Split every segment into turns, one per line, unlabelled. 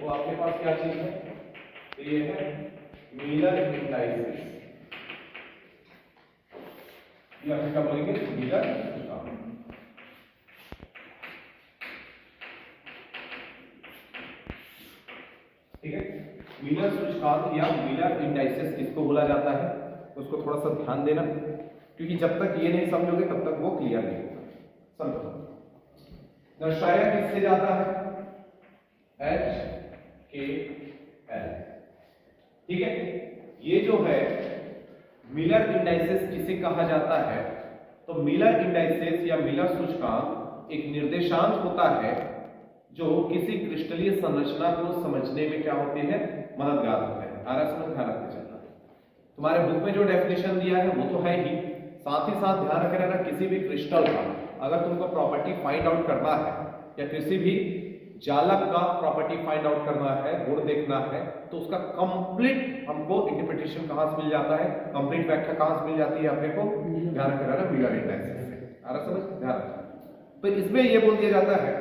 वो आपके पास क्या चीज है, तो ये है मिलर इंडाइसेस, या फिर क्या बोलेंगे मिलर सूचकांक। ठीक है, मिलर सूचकांक या मिलर इंडाइसेस किसको बोला जाता है, उसको थोड़ा सा ध्यान देना, क्योंकि जब तक ये नहीं समझोगे तब तक वो क्लियर नहीं होगा। समझो, दर्शाया किससे जाता है, HKL। ठीक है, ये जो है मिलर इंडाइसेस किसे कहा जाता है, तो मिलर इंडाइसेस या मिलर सूचकांक एक निर्देशांक होता है जो किसी क्रिस्टलीय संरचना को समझने में क्या होते हैं, मददगार होते हैं। ध्यान रखते चलना, तुम्हारे बुक में जो डेफिनेशन दिया है वो तो है ही, साथ ही साथ ध्यान रखे रहना किसी भी क्रिस्टल का अगर तुमको प्रॉपर्टी फाइंड आउट करना है या किसी भी जालक का प्रॉपर्टी फाइंड आउट करना है, गुण देखना है, तो उसका कंप्लीट हमको इंटरप्रिटेशन कहां से मिल जाता है, कंप्लीट व्याख्या कहां से मिल जाती है अपने को, ध्यान रखे रहना मिलर इंडाइसेस से। समझ ध्यान रखना। तो इसमें यह बोल दिया जाता है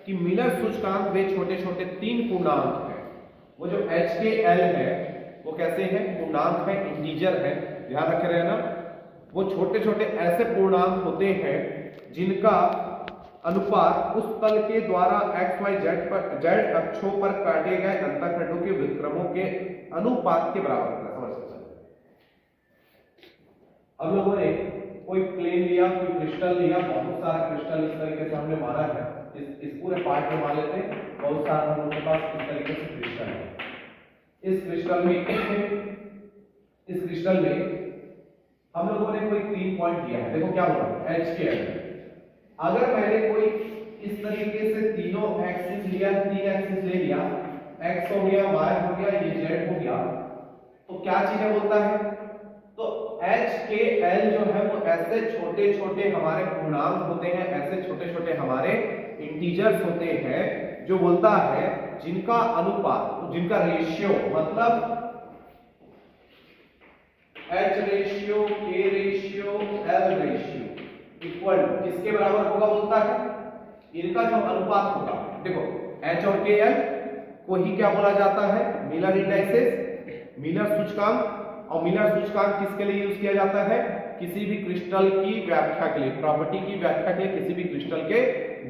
कि मिलर सूचकांक वे छोटे छोटे 3 पूर्णांक हैं। वो जो HKL है वो कैसे है, पूर्णांक है, इंटीजर है, ध्यान रखे रहना। वो छोटे छोटे ऐसे पूर्णांक होते हैं जिनका अनुपात उस तल के द्वारा XYZ अक्षों पर काटे गए अंतःखंडों के विक्रमों के अनुपात के बराबर होता है। समझ सकते, हम लोगों ने कोई प्लेन लिया, कोई क्रिस्टल लिया, बहुत सारा क्रिस्टल इस तरीके से हमने मारा है, इस पूरे पार्ट में मान लेते हैं, बहुत सारा हम लोगों के पास इस तरीके से क्रिस्टल है। इस क्रिस्टल में हम लोगों ने कोई 3 पॉइंट लिया है। देखो क्या बोला, HKL। अगर मैंने कोई इस तरीके से तीनों एक्सिस लिया, 3 एक्सिस ले लिया, x हो गया, y हो गया, ये z हो गया, तो क्या चीजें बोलता है, तो HKL जो है वो ऐसे छोटे छोटे हमारे पूर्णांक होते हैं, ऐसे छोटे छोटे हमारे इंटीजर्स होते हैं जो बोलता है जिनका अनुपात, जिनका रेशियो, मतलब H ratio, K ratio, L ratio equal किसके बराबर होगा बोलता है, इनका जो अनुपात होगा। देखो H और KL को ही क्या बोला जाता है, मिलर इंडाइसेस, मिलर सूचकांक। और मिलर सूचकांक किसके लिए यूज किया जाता है, किसी भी क्रिस्टल की व्याख्या के लिए, प्रॉपर्टी की व्याख्या के लिए, किसी भी क्रिस्टल के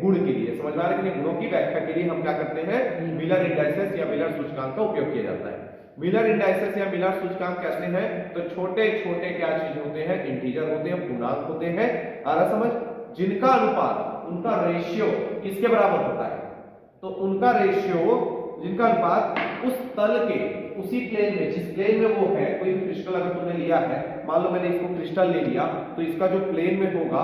गुण के लिए, समझ में आ रहा है, गुणों की व्याख्या के लिए हम क्या करते हैं, मिलर इंडाइसेस या मिलर सूचकांक का उपयोग किया जाता है। मिलर इंडाइसेस या मिलर सूचकांक कैसे हैं, तो छोटे छोटे क्या चीज होते हैं, इंटीजर होते हैं, पूर्णांक होते हैं, आ रहा समझ, जिनका अनुपात, उनका रेशियो किसके बराबर होता है, तो उनका रेशियो, जिनका अनुपात उस तल के, उसी प्लेन में, जिस प्लेन में वो है, कोई भी क्रिस्टल अगर तुमने लिया है, मान लो मैंने इसको क्रिस्टल ले लिया, तो इसका जो प्लेन में होगा,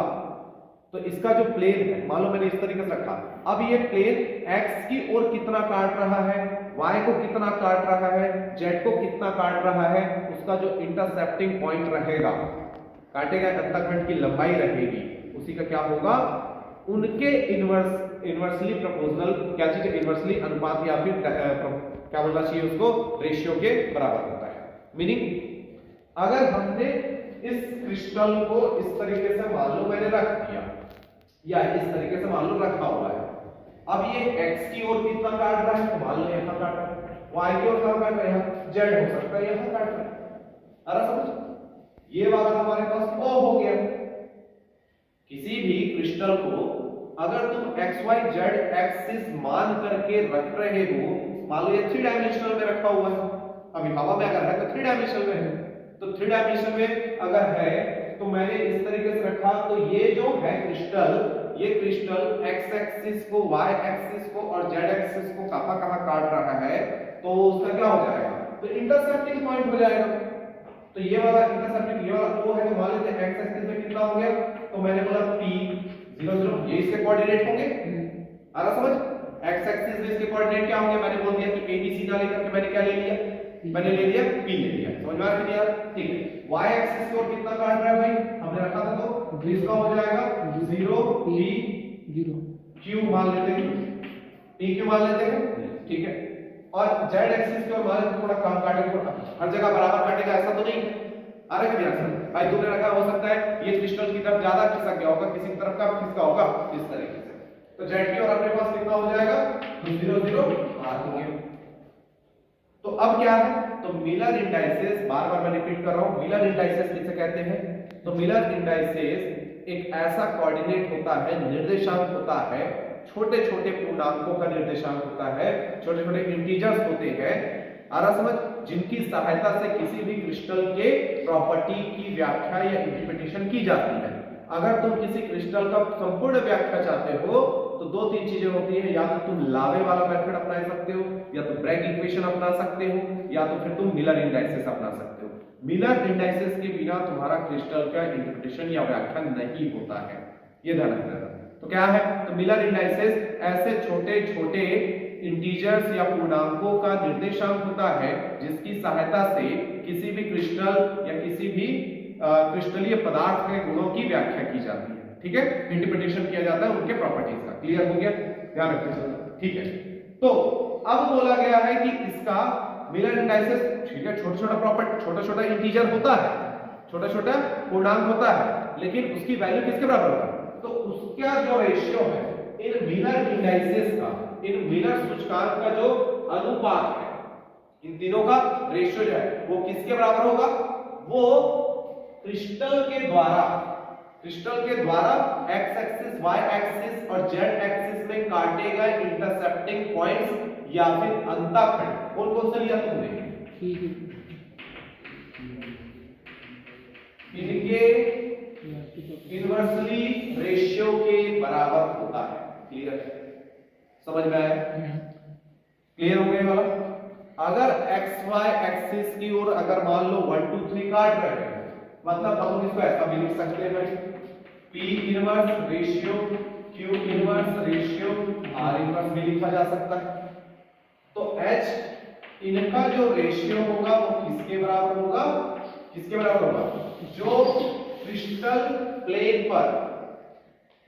तो इसका जो प्लेन है, मान लो मैंने इस तरीके से रखा, अब ये प्लेन x की ओर कितना काट रहा है, y को कितना काट रहा है, z को कितना काट रहा है, उसका जो इंटरसेप्टिंग पॉइंट रहेगा, काटे गए अंतःखंड की लंबाई रहेगी, उसी का क्या होगा, उनके इनवर्सली प्रोपोर्शनल, क्या चीज है, इनवर्सली अनुपात, या फिर क्या बोलना चाहिए उसको, रेशियो के बराबर होता है। मीनिंग अगर हमने इस क्रिस्टल को इस तरीके से मान लो मैंने रख दिया, या इस तरीके से मान लो रखा हुआ है, अब ये x की ओर कितना काट रहा है, तो मान लो यहां काट रहा है, y की ओर कहां काट रहा है, z हो सकता है यहां काट रहा है, अरे समझ, ये वाला हमारे पास O हो गया। किसी भी क्रिस्टल को अगर तुम XYZ एक्सिस मान करके रख रहे हो, मान लो ये 3 डायमेंशनल में रखा हुआ है, अभी हवा में अगर है तो 3 डायमेंशनल में है, तो 3 डायमेंशन में अगर है तो मैंने इस तरीके से रखा, तो ये जो है क्रिस्टल, ये क्रिस्टल x एक्सिस को, y एक्सिस को और z एक्सिस को कहां कहां काट रहा है, तो उसका क्या हो जाएगा, तो इंटरसेप्टिंग पॉइंट हो जाएगा। तो ये वाला इंटरसेप्टिंग, ये वाला O है, तो मान लेते हैं x एक्सिस में कितना हो गया, तो मैंने बोला p 0 0, ये इसके कोऑर्डिनेट होंगे, आ रहा समझ, x एक्सिस में इसके कोऑर्डिनेट क्या होंगे, मैंने बोल दिया कि a b सीधा लेकर के मैंने क्या ले लिया, मैंने ले लिया p ले लिया, समझ में आ रहा है, ठीक है। y एक्सिस को कितना काट रहा है भाई, हमने रखा था, तो इसका हो जाएगा 0 p 0 q मान लेते हैं, p q मान लेते हैं, ठीक है। और z एक्सिस को मान लेते, थोड़ा कम काटे, थोड़ा हर जगह बराबर काटेगा ऐसा तो नहीं, आ रहा है भाई, तुमने रखा, हो सकता है ये क्रिस्टल की तरफ ज्यादा खिसक गया होगा, किसी तरफ का खिसका होगा इस तरीके से, तो z की और अपने पास कितना हो जाएगा, 0 0 r हो गया, तो अब क्या है, तो मिलर इंडाइसेस, बार बार मैं रिपीट कर रहा हूं, मिलर इंडाइसेस किसे कहते हैं, तो मिलर इंडाइसेस एक ऐसा कोऑर्डिनेट होता है, निर्देशांक होता है, छोटे छोटे पूर्णांकों का निर्देशांक होता है, छोटे छोटे इंटीजर्स होते हैं, आ रहा समझ, जिनकी सहायता से किसी भी क्रिस्टल के प्रॉपर्टी की व्याख्या या इंटरप्रिटेशन की जाती है। अगर तुम किसी क्रिस्टल का संपूर्ण व्याख्या चाहते हो तो दो तीन चीजें होती हैं, या तो तुम लावे वाला मेथड अपना सकते हो, या तो ब्रैग इक्वेशन अपना सकते हो, या तो फिर तुम मिलर इंडाइसेस अपना सकते हो। मिलर इंडाइसेस के बिना तुम्हारा क्रिस्टल का इंटरप्रिटेशन या व्याख्या नहीं होता है, ये ध्यान रखना। तो क्या है, तो मिलर इंडाइसेस ऐसे छोटे छोटे इंटीजर्स या पूर्णांकों का निर्देशांक होता है जिसकी सहायता से किसी भी क्रिस्टल या किसी भी क्रिस्टलीय पदार्थ के गुणों की व्याख्या की जाती है, ठीक है, इंटरप्रिटेशन किया जाता है उनके प्रॉपर्टीज का। क्लियर हो गया, ध्यान रखिए, ठीक है। तो अब बोला गया है कि इसका मिलर इंडाइसेस, ठीक है, छोटा छोटा प्रॉपर्टी, छोटा छोटा इंटीजर होता है, छोटा छोटा पूर्णांक होता है, लेकिन उसकी वैल्यू किसके बराबर होगा, तो उसका जो रेशियो है इन मिलर इंडाइसेस का, इन मिलर सूचकांक का जो अनुपात है, इन तीनों का रेशियो जो है वो किसके बराबर होगा, वो क्रिस्टल के द्वारा एक्स एक्सिस, वाई एक्सिस और जेड एक्सिस में काटे गए इंटरसेप्टिंग पॉइंट्स या फिर अंतःखंड, कौन कौन सा लिया तुमने, इनके इनवर्सली रेशियो के बराबर होता है। क्लियर, समझ में आया, क्लियर हो गया वाला। अगर एक्स वाई एक्सिस की ओर अगर मान लो 1 2 3 काट रहे हैं, मतलब हम इसको ऐसा भी लिख सकते हैं, P inverse ratio Q inverse ratio R inverse भी लिखा जा सकता है। तो H इनका जो रेशियो होगा वो किसके बराबर होगा, किसके बराबर होगा, जो क्रिस्टल प्लेन पर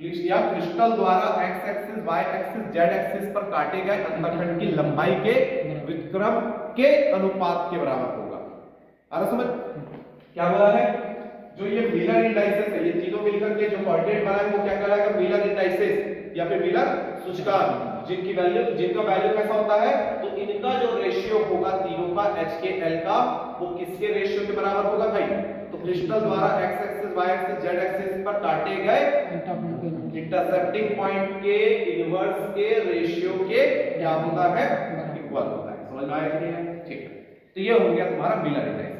या क्रिस्टल द्वारा X axis, Y axis, Z axis पर काटे गए अंतःखंड की लंबाई के व्युत्क्रम के अनुपात के बराबर होगा। आ रहा समझ, क्या बोला है, जो ये मिलर इंडाइसेस है, ये तीनों मिलकर के जो कोऑर्डिनेट बना है वो क्या कहलाएगा, मिलर इंडाइसेस या फिर मिलर सूचकांक, जिनका वैल्यू कैसा होता है, तो इनका जो रेशियो होगा तीनों का, H के L का, वो किसके रेशियो के बराबर होगा भाई, तो क्रिस्टल द्वारा X axis, Y axis, Z axis पर काटे गए इंटरसेप्टिंग पॉइंट के इनवर्स के रेशियो के क्या होता है, इक्वल होता है। समझ में आया कि नहीं, ठीक है। तो ये हो गया तुम्हारा मिलर इंडाइसेस।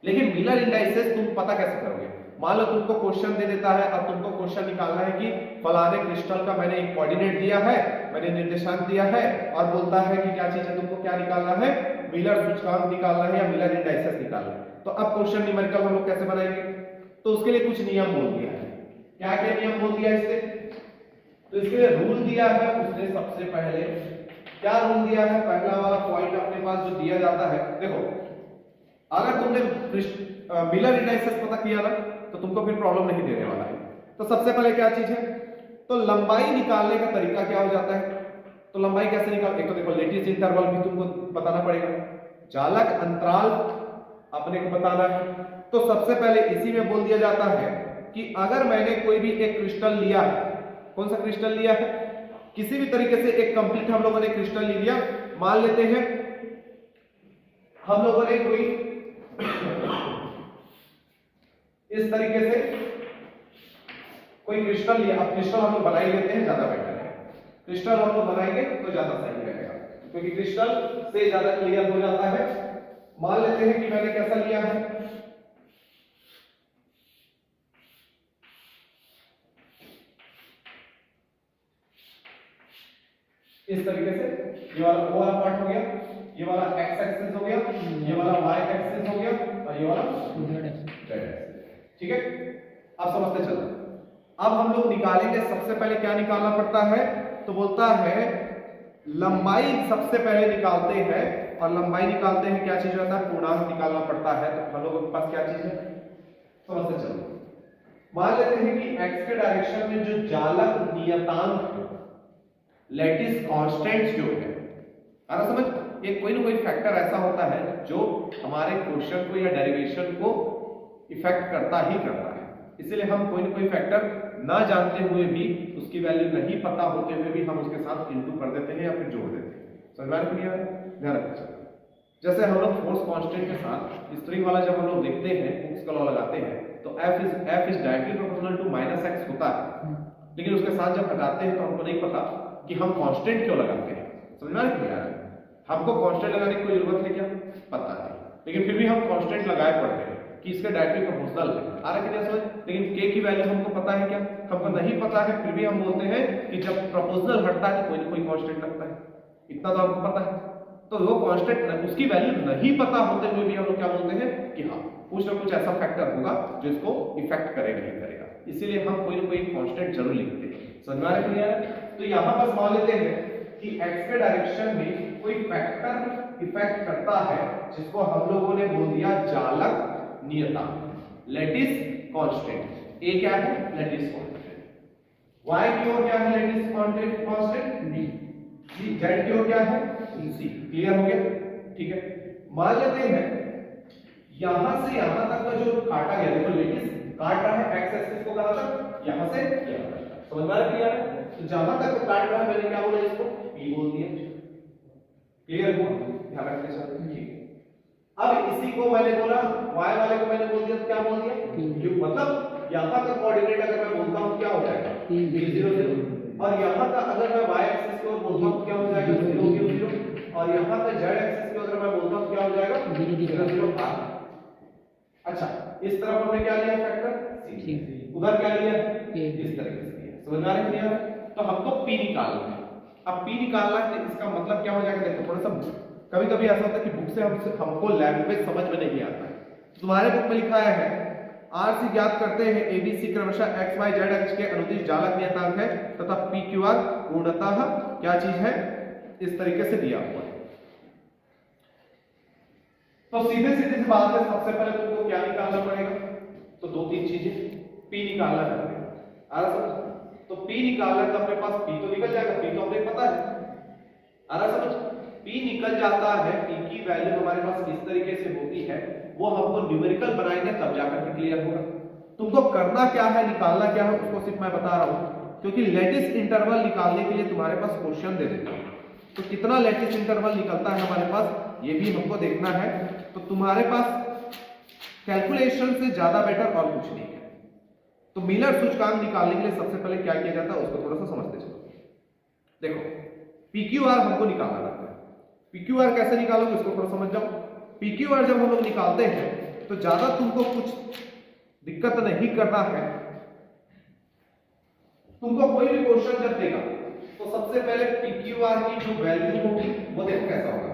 लेकिन मिलर इंडाइसेस तुम पता कैसे करोगे, मान लो तुमको क्वेश्चन दे देता है, अब तुमको क्वेश्चन निकालना है कि फलाने क्रिस्टल का मैंने एक कोऑर्डिनेट दिया है, मैंने निर्देशांक दिया है, और बोलता है कि क्या चीज है, तुमको क्या निकालना है, मिलर सूचकांक निकालना है या मिलर इंडाइसेस निकालना है। तो अब क्वेश्चन न्यूमेरिकल हम लोग कैसे बनाएंगे, तो उसके लिए कुछ नियम बोल दिया है। क्या क्या नियम बोल दिया इससे, तो इसके लिए रूल दिया है उसने। सबसे पहले क्या रूल दिया है, पहला वाला पॉइंट अपने पास जो दिया जाता है, देखो अगर तुमने मिलर इंडाइसेस पता किया ना तो तुमको फिर प्रॉब्लम नहीं देने वाला है। तो सबसे पहले क्या चीज है, तो लंबाई निकालने का तरीका क्या हो जाता है, तो लंबाई कैसे निकाल, एक तो देखो लेटिस इंटरवल भी तुमको बताना पड़ेगा, जालक अंतराल अपने को बताना है। तो सबसे पहले इसी में बोल दिया जाता है कि अगर मैंने कोई भी एक क्रिस्टल लिया है, कौन सा क्रिस्टल लिया है, किसी भी तरीके से एक कंप्लीट हम लोगों ने क्रिस्टल ले लिया, मान लेते हैं हम लोगों ने कोई इस तरीके से कोई क्रिस्टल लिया, अब क्रिस्टल हम लोग बना ही लेते हैं, ज्यादा बेटर है, क्रिस्टल हम लोग बनाएंगे तो ज्यादा सही रहेगा, क्योंकि क्रिस्टल से ज्यादा क्लियर हो जाता है। मान लेते हैं कि मैंने कैसा लिया है, इस तरीके से, ये वाला O वाला पार्ट हो गया, ये वाला x एक्सिस हो गया, ये वाला y एक्सिस हो गया, और ये वाला z एक्सिस, ठीक है। अब समझते चलो, अब हम लोग निकालेंगे, सबसे पहले क्या निकालना पड़ता है, तो बोलता है लंबाई सबसे पहले निकालते हैं, और लंबाई निकालते हैं क्या चीज होता है, पूर्णांक निकालना पड़ता है। तो हम लोगों के पास क्या चीज है, समझते चलो, मान लेते हैं कि x के डायरेक्शन में जो जालक नियतांक लैटिस कांस्टेंट्स जो है, आना समझ, एक कोई ना कोई फैक्टर ऐसा होता है जो हमारे क्वेश्चन को या डेरिवेशन को इफेक्ट करता ही करता है, इसलिए हम कोई ना कोई फैक्टर ना जानते हुए भी, उसकी वैल्यू नहीं पता होते हुए भी हम उसके साथ इंटू कर देते हैं या फिर जोड़ देते हैं। समझ में आ रहा है, ध्यान रखना। जैसे हम लोग फोर्स कांस्टेंट के साथ स्प्रिंग वाला जब हम लोग देखते हैं, हुक्स का लॉ लगाते हैं, तो F is directly proportional to -x होता है, लेकिन उसके साथ जब हटाते हैं तो हमको नहीं पता कि हम कांस्टेंट क्यों लगाते हैं। समझ में आ रहा है? हमको कांस्टेंट लगाने की कोई जरूरत है क्या? पता है, लेकिन फिर भी हम कांस्टेंट लगाए पड़ते हैं कि इसका डायरेक्टली प्रोपोर्शनल है। आ रहा है कि नहीं समझ? लेकिन k की वैल्यू हमको पता है क्या? हमको नहीं पता है, फिर भी हम बोलते हैं कि जब प्रोपोर्शनल हटता है तो कोई ना कोई कांस्टेंट लगता है। इतना तो हमको पता है। तो वो कांस्टेंट उसकी वैल्यू नहीं पता होते हुए भी हम लोग क्या बोलते हैं कि हाँ कुछ ना कुछ ऐसा फैक्टर होगा जो इसको इफेक्ट करेगा ही करेगा, इसीलिए हम कोई ना कोई कांस्टेंट जरूर लिखते हैं। समझ में आ रहा है? तो यहाँ पर मान लेते हैं कि x के डायरेक्शन में कोई फैक्टर इफेक्ट करता है जिसको हम लोगों ने बोल दिया चालक नियतांक, लैटिस कांस्टेंट। a क्या है? Lattice constant. y की ओर क्या है? Lattice constant b। z की ओर क्या है? c। क्लियर हो गया? ठीक है। मान लेते हैं यहां से यहां तक का जो काटा गया, देखो लैटिस काट रहा है x एक्सिस को कहां तक? यहां से यहां तक। समझ में आ रहा है? तो जहां तक काट रहा है मैंने क्या बोला इसको? p बोल दिया। क्लियर हुआ? ध्यान रखने से ठीक है। अब इसी को मैंने बोला y वाले को मैंने बोल दिया तो क्या बोल दिया? q। मतलब यहां का कोऑर्डिनेट अगर मैं बोलता हूं क्या हो जाएगा? p0 0। और यहां का अगर मैं y एक्सिस की ओर बोलता हूं क्या हो जाएगा? 0 0 0। और यहां का z एक्सिस की ओर अगर मैं बोलता हूं क्या हो जाएगा? 0 0 r। अच्छा, इस तरफ हमने क्या लिया फैक्टर? c। उधर क्या लिया? इस तरीके से लिया। समझ आ रहा है? तो हमको p निकालना है। अब p निकालना है तो इसका मतलब क्या हो जाएगा? देखो थोड़ा सा कभी-कभी ऐसा होता है कि बुक से हमको लैंग्वेज समझ में नहीं आता है। तुम्हारे बुक में लिखा है r से ज्ञात करते हैं abc क्रमशः x y z अक्ष के अनुदिश जालक नियतांक है तथा p q r पूर्णतः क्या चीज है? इस तरीके से दिया हुआ है। तो सीधे सीधे सी बात है, सबसे पहले तुमको क्या निकालना पड़ेगा? तो दो तीन चीजें p निकालना पड़ेगा। आ रहा समझ? तो p निकालना तो अपने पास p तो निकल जाएगा, p तो हमें पता है। आ रहा समझ? p निकल जाता है, p की वैल्यू हमारे पास किस तरीके से होती है वो हमको न्यूमेरिकल बनाएंगे तब जाकर के क्लियर होगा। तुमको करना क्या है, निकालना क्या है उसको सिर्फ मैं बता रहा हूं, क्योंकि लैटिस इंटरवल निकालने के लिए तुम्हारे पास क्वेश्चन दे देता हूं। तो कितना लैटिस इंटरवल निकलता है हमारे पास ये भी हमको देखना है। तो तुम्हारे पास कैलकुलेशन से ज्यादा बेटर और कुछ नहीं है। तो मिलर सूचकांक निकालने के लिए सबसे पहले क्या किया जाता है उसको थोड़ा सा समझते चलो। देखो PQR हमको निकालना रहता है। PQR कैसे निकालोगे उसको थोड़ा समझ जाओ। PQR जब हम लोग निकालते हैं तो ज्यादा तुमको कुछ दिक्कत नहीं करना है। तुमको कोई भी क्वेश्चन जब देगा तो सबसे पहले PQR की जो वैल्यू होगी वो देखो कैसा होगा।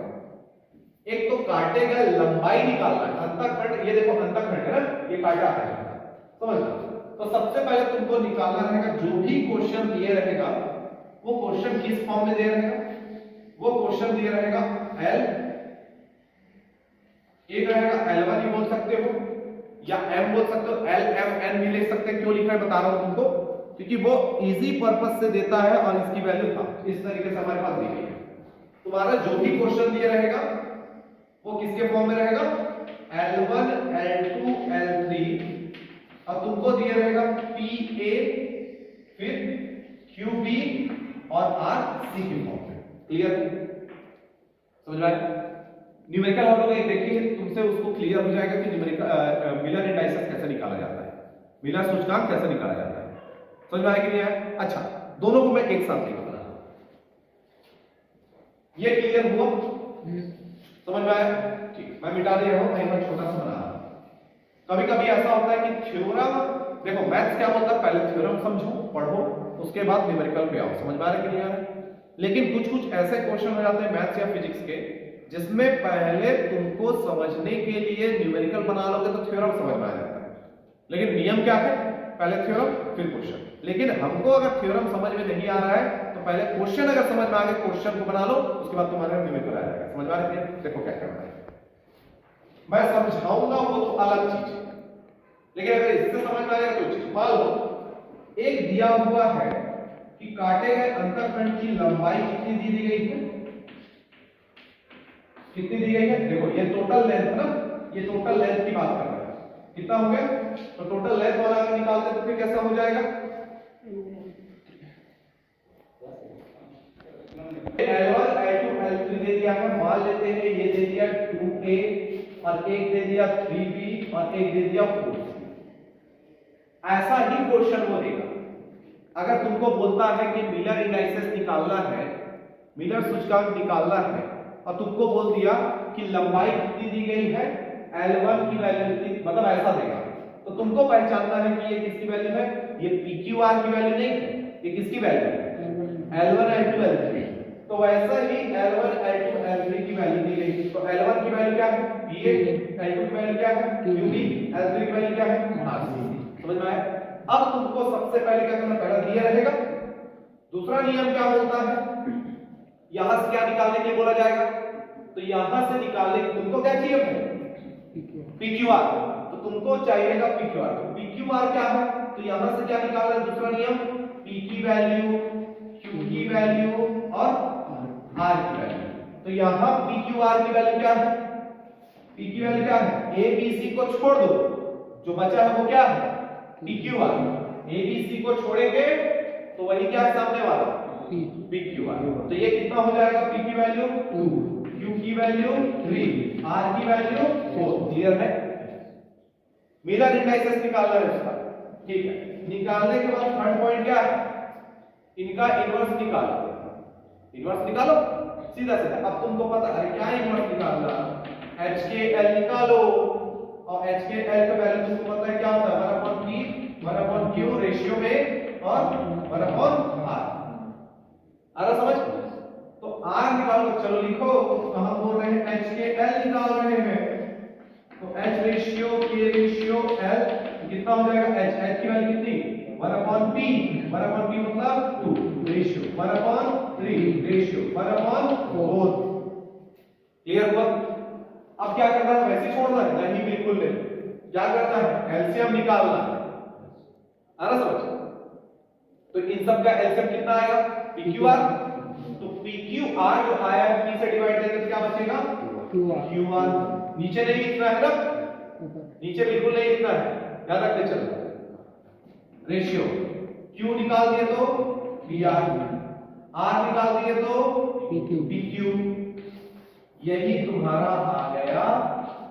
एक तो काटे गए लंबाई निकालना है, अंतःखंड, ये देखो अंतःखंड है ना, ये काटा है, समझ लो। तो सबसे पहले तुमको निकालना रहेगा जो भी क्वेश्चन दिए रहेगा वो क्वेश्चन किस फॉर्म में दे रहेगा? वो क्वेश्चन दिए रहेगा L, एक रहेगा L1 ही बोल सकते हो या M बोल सकते हो, L M N भी लिख सकते हैं। क्यों लिख रहा है बता रहा हूं तुमको, क्योंकि वो इजी पर्पस से देता है और इसकी वैल्यू था इस तरीके से हमारे पास दी गई है। तुम्हारा जो भी क्वेश्चन दिया रहेगा वो किसके फॉर्म में रहेगा? L1 L2 L3 और तुमको दिया रहेगा PA फिर QB और RC के फॉर्म में। क्लियर? समझ में आया? न्यूमेरिकल हम लोग एक देखिए तुमसे उसको क्लियर हो जाएगा कि न्यूमेरिकल मिलर इंडाइसेस कैसे निकाला जाता है, मिलर सूचकांक कैसे निकाला जाता है। समझ में आया कि नहीं आया? अच्छा, दोनों को मैं एक साथ लिखूंगा। ये क्लियर हुआ? समझ में आया? ठीक, मैं मिटा दे रहा हूं, मैं छोटा सा बना रहा हूं। कभी कभी ऐसा होता है कि थ्योरम, देखो मैथ्स क्या बोलता है, पहले थ्योरम समझो पढ़ो उसके बाद न्यूमेरिकल पे आओ। समझ में आ रहा है कि नहीं आ रहा है? लेकिन कुछ कुछ ऐसे क्वेश्चन हो जाते हैं मैथ्स या फिजिक्स के जिसमें पहले तुमको समझने के लिए न्यूमेरिकल बना लोगे तो थ्योरम समझ में आ जाता है। लेकिन नियम क्या है? पहले थ्योरम फिर क्वेश्चन। लेकिन हमको अगर थ्योरम समझ में नहीं आ रहा है तो पहले क्वेश्चन अगर समझ में आ गया क्वेश्चन को बना लो, उसके बाद तुम्हारा न्यूमेरिकल आ जाएगा। समझ में आ रहा है? देखो क्या करना है, मैं समझाऊंगा वो तो अलग चीज है, लेकिन अगर इससे समझ में आ जाएगा तो चीज। मान लो एक दिया हुआ है कि काटे गए अंतःखंड की लंबाई कितनी दी गई है, कितनी दी गई है? देखो ये टोटल लेंथ ना, ये टोटल लेंथ की बात कर रहा है, कितना हो गया? तो टोटल लेंथ वाला अगर निकालते तो फिर कैसा हो जाएगा? L1 L2 L3 दे दिया है, मान लेते हैं ये दे दिया 2 A और एक दे दिया 3B और एक दे दिया 4C। ऐसा ही क्वेश्चन वो देगा। अगर तुमको बोलता है कि मिलर इंडाइसेस निकालना है, मिलर सूचकांक निकालना है, और तुमको बोल दिया कि लंबाई कितनी दी गई है, L1 की वैल्यू कितनी, मतलब ऐसा देगा, तो तुमको पहचानना है कि ये किसकी वैल्यू है, ये PQR की वैल्यू नहीं है, ये किसकी वैल्यू है, L1 L2 L3। तो वैसा ही L1 L2 L3 की वैल्यू दी गई, तो L1 की वैल्यू क्या है, PA, L2 की वैल्यू क्या है, QB, L3 की वैल्यू क्या है, RC। समझ में आया? अब तुमको सबसे पहले क्या करना, पहला दिया रहेगा। दूसरा नियम क्या बोलता है, यहां से क्या निकालने के लिए बोला जाएगा, तो यहां से निकालने के तुमको क्या चाहिए, PQR, तो तुमको चाहिएगा PQR। तो PQR क्या है, तो यहां से क्या निकालना है, दूसरा नियम, P की वैल्यू, Q की वैल्यू और R की वैल्यू। तो यहां PQR की वैल्यू क्या है, P की वैल्यू क्या है, ABC को छोड़ दो, जो बचा है वो क्या है, PQR। ABC को छोड़ेंगे तो वही क्या है सामने वाला, PQR। तो ये कितना हो जाएगा, P की वैल्यू 2, Q की वैल्यू 3, R की वैल्यू 4। क्लियर है? मिलर इंडाइसेस निकालना है इसका, ठीक है। निकालने के बाद थर्ड पॉइंट क्या है, इनका इनवर्स निकालो। इनवर्स निकालो सीधा सीधा। अब तुमको पता है क्या इनवर्स निकालना, HKL निकालो, और HKL का वैल्यू तुमको पता है क्या होता है, 1/P 1/Q रेशियो में और 1/R। आ रहा समझ? तो R निकालो, चलो लिखो। तो हम बोल रहे हैं HKL निकाल रहे हैं, तो H ratio K ratio L कितना हो जाएगा, H की वैल्यू कितनी, 1/P 1/P मतलब 2 रेशियो 1/3 रेशियो 1/4। क्लियर हुआ? अब क्या करना है, वैसे छोड़ना है नहीं, बिल्कुल नहीं। क्या करना है, एलसीएम निकालना है। आ रहा समझ? तो इन सब का एलसीएम कितना आएगा, PQR। तो PQR जो आया P से डिवाइड करेंगे तो क्या बचेगा, QR। नीचे नहीं लिखना है ना, नीचे बिल्कुल नहीं लिखना है, याद रखते चलो। रेशियो Q निकाल दिए तो PR, R निकाल दिए तो PQ। यही तुम्हारा आ गया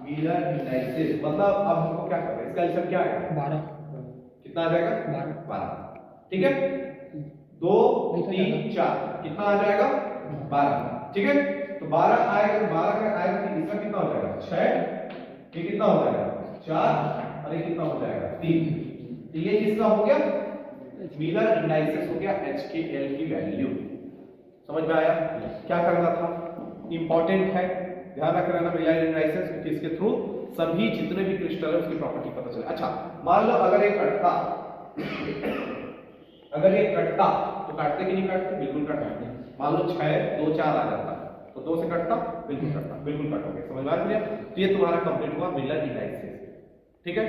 मिलर इंडाइसेस। मतलब अब हमको क्या करना है, इसका एलसीएम क्या आएगा, 12। कितना आ जाएगा, 12। ठीक है, 2 3 4 कितना आ जाएगा, 12। ठीक है, तो 12 आएगा, तो 12 का आएगा, तो इसका कितना हो जाएगा, 6। ये कितना हो जाएगा, 4, और ये कितना हो जाएगा, 3। तो ये किसका हो गया, मिलर इंडाइसेस हो गया, HKL की वैल्यू। समझ में आया? क्या करना था, इंपॉर्टेंट है, ध्यान रख रहना मिलर इंडाइसेस, क्योंकि इसके थ्रू सभी जितने भी क्रिस्टल है उसकी प्रॉपर्टी पता चले। अच्छा, मान लो अगर ये कटता, अगर ये कटता तो काटते कि नहीं काटते, बिल्कुल काटते। मान लो 6 2 4 आ जाता, तो 2 से कटता, बिल्कुल कटता, बिल्कुल काटोगे। समझ में आ गया? तो ये तुम्हारा कंप्लीट हुआ मिलर इंडाइसेस। ठीक है।